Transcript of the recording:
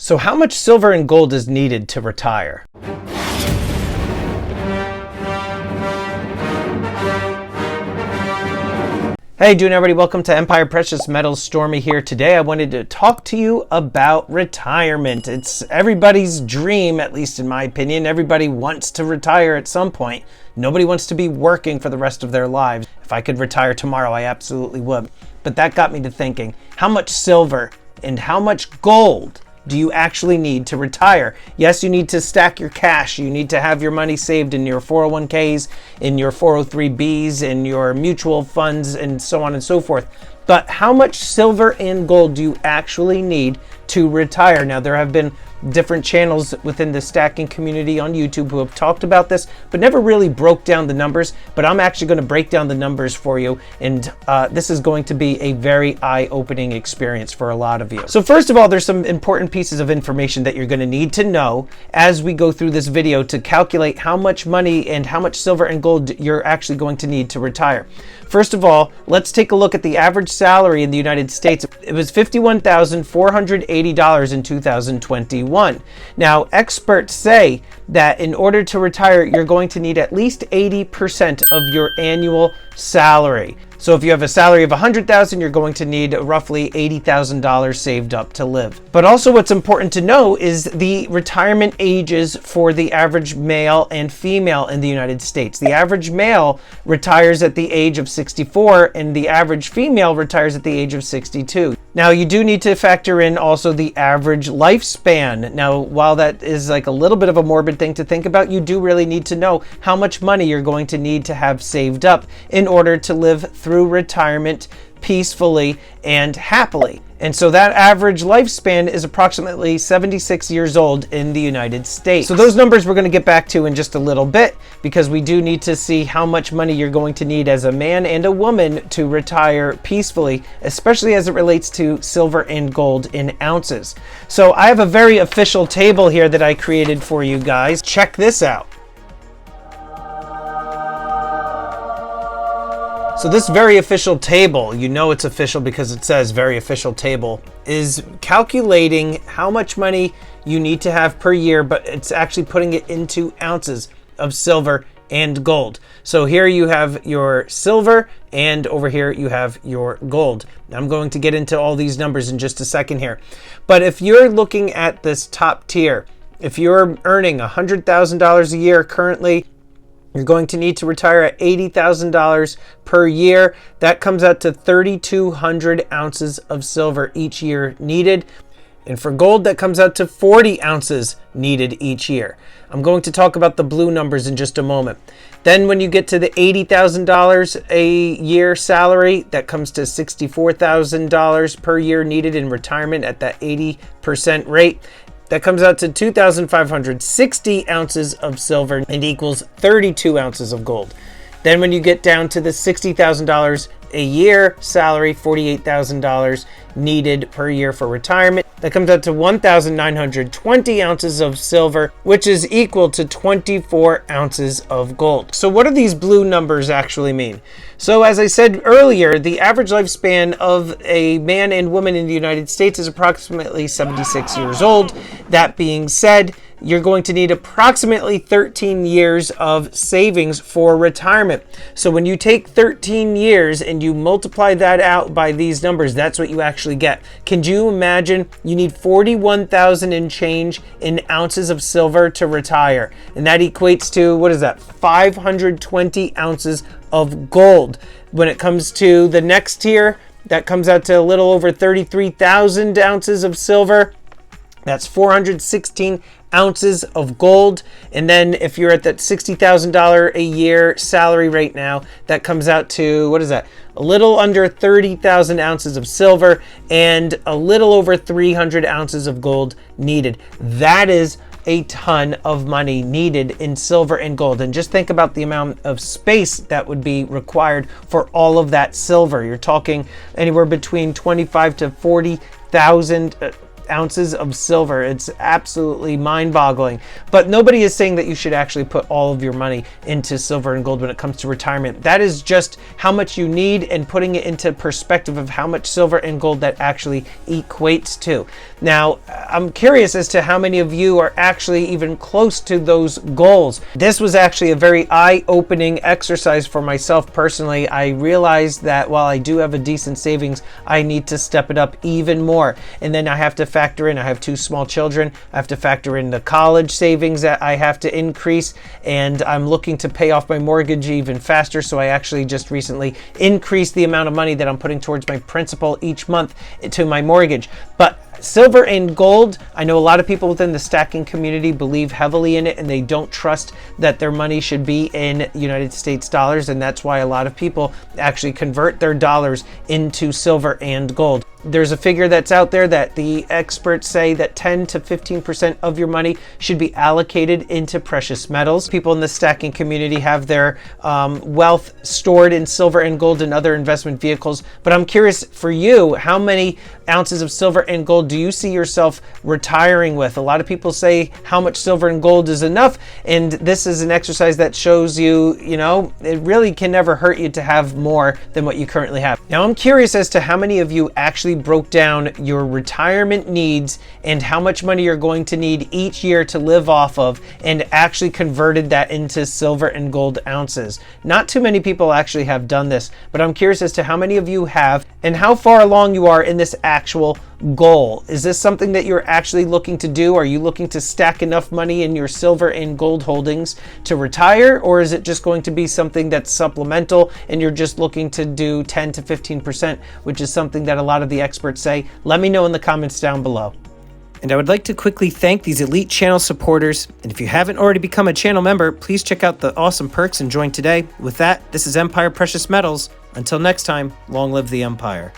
So how much silver and gold is needed to retire? Hey, doing everybody, welcome to Empire Precious Metals. Stormy here. Today I wanted to talk to you about retirement. It's everybody's dream, at least in my opinion. Everybody wants to retire at some point. Nobody wants to be working for the rest of their lives. If I could retire tomorrow, I absolutely would. But that got me to thinking, how much silver and how much gold do you actually need to retire? Yes, you need to stack your cash. You need to have your money saved in your 401ks, in your 403bs, in your mutual funds, and so on and so forth. But how much silver and gold do you actually need to retire? Now, there have been different channels within the stacking community on YouTube who have talked about this, but never really broke down the numbers. But I'm actually going to break down the numbers for you, and this is going to be a very eye-opening experience for a lot of you. So first of all, there's some important pieces of information that you're going to need to know as we go through this video to calculate how much money and how much silver and gold you're actually going to need to retire. First of all, let's take a look at the average salary in the United States. It was $51,480 in 2021. Now, experts say that in order to retire, you're going to need at least 80% of your annual salary. So if you have a salary of $100,000, you're going to need roughly $80,000 saved up to live. But also what's important to know is the retirement ages for the average male and female in the United States. The average male retires at the age of 64 and the average female retires at the age of 62. Now, you do need to factor in also the average lifespan. Now, while that is like a little bit of a morbid thing to think about, you do really need to know how much money you're going to need to have saved up in order to live through retirement peacefully and happily. And so that average lifespan is approximately 76 years old in the United States. So those numbers we're going to get back to in just a little bit, because we do need to see how much money you're going to need as a man and a woman to retire peacefully, especially as it relates to silver and gold in ounces. So I have a very official table here that I created for you guys. Check this out. So this very official table, you know it's official because it says very official table, is calculating how much money you need to have per year, but it's actually putting it into ounces of silver and gold. So here you have your silver and over here you have your gold. I'm going to get into all these numbers in just a second here. But if you're looking at this top tier, if you're earning $100,000 a year currently, you're going to need to retire at $80,000 per year. That comes out to 3,200 ounces of silver each year needed. And for gold, that comes out to 40 ounces needed each year. I'm going to talk about the blue numbers in just a moment. Then when you get to the $80,000 a year salary, that comes to $64,000 per year needed in retirement at that 80% rate. That comes out to 2,560 ounces of silver and equals 32 ounces of gold. Then when you get down to the $60,000 a year salary, $48,000 needed per year for retirement, that comes out to 1,920 ounces of silver, which is equal to 24 ounces of gold. So what do these blue numbers actually mean? So as I said earlier, the average lifespan of a man and woman in the United States is approximately 76 years old. That being said, you're going to need approximately 13 years of savings for retirement. So when you take 13 years and you multiply that out by these numbers, that's what you actually get. Can you imagine you need 41,000 and change in ounces of silver to retire? And that equates to, what is that? 520 ounces of gold. When it comes to the next tier, that comes out to a little over 33,000 ounces of silver. That's 416 ounces of gold. And then if you're at that $60,000 a year salary right now, that comes out to, what is that? A little under 30,000 ounces of silver and a little over 300 ounces of gold needed. That is a ton of money needed in silver and gold. And just think about the amount of space that would be required for all of that silver. You're talking anywhere between 25 to 40,000 ounces of silver. It's absolutely mind-boggling. But nobody is saying that you should actually put all of your money into silver and gold when it comes to retirement. That is just how much you need, and putting it into perspective of how much silver and gold that actually equates to. Now, I'm curious as to how many of you are actually even close to those goals. This was actually a very eye-opening exercise for myself personally. I realized that while I do have a decent savings, I need to step it up even more. And then I have to factor in, I have 2 small children, I have to factor in the college savings that I have to increase, and I'm looking to pay off my mortgage even faster. So I actually just recently increased the amount of money that I'm putting towards my principal each month to my mortgage. But silver and gold, I know a lot of people within the stacking community believe heavily in it, and they don't trust that their money should be in United States dollars, and that's why a lot of people actually convert their dollars into silver and gold. There's a figure that's out there that the experts say that 10 to 15% of your money should be allocated into precious metals. People in the stacking community have their wealth stored in silver and gold and other investment vehicles. But I'm curious for you, how many ounces of silver and gold do you see yourself retiring with? A lot of people say how much silver and gold is enough. And this is an exercise that shows you, it really can never hurt you to have more than what you currently have. Now, I'm curious as to how many of you actually broke down your retirement needs and how much money you're going to need each year to live off of, and actually converted that into silver and gold ounces. Not too many people actually have done this, but I'm curious as to how many of you have and how far along you are in this actual goal. Is this something that you're actually looking to do? Are you looking to stack enough money in your silver and gold holdings to retire, or is it just going to be something that's supplemental and you're just looking to do 10 to 15%, which is something that a lot of the experts say? Let me know in the comments down below. And I would like to quickly thank these elite channel supporters. And if you haven't already become a channel member, please check out the awesome perks and join today. With that, this is Empire Precious Metals. Until next time, long live the Empire.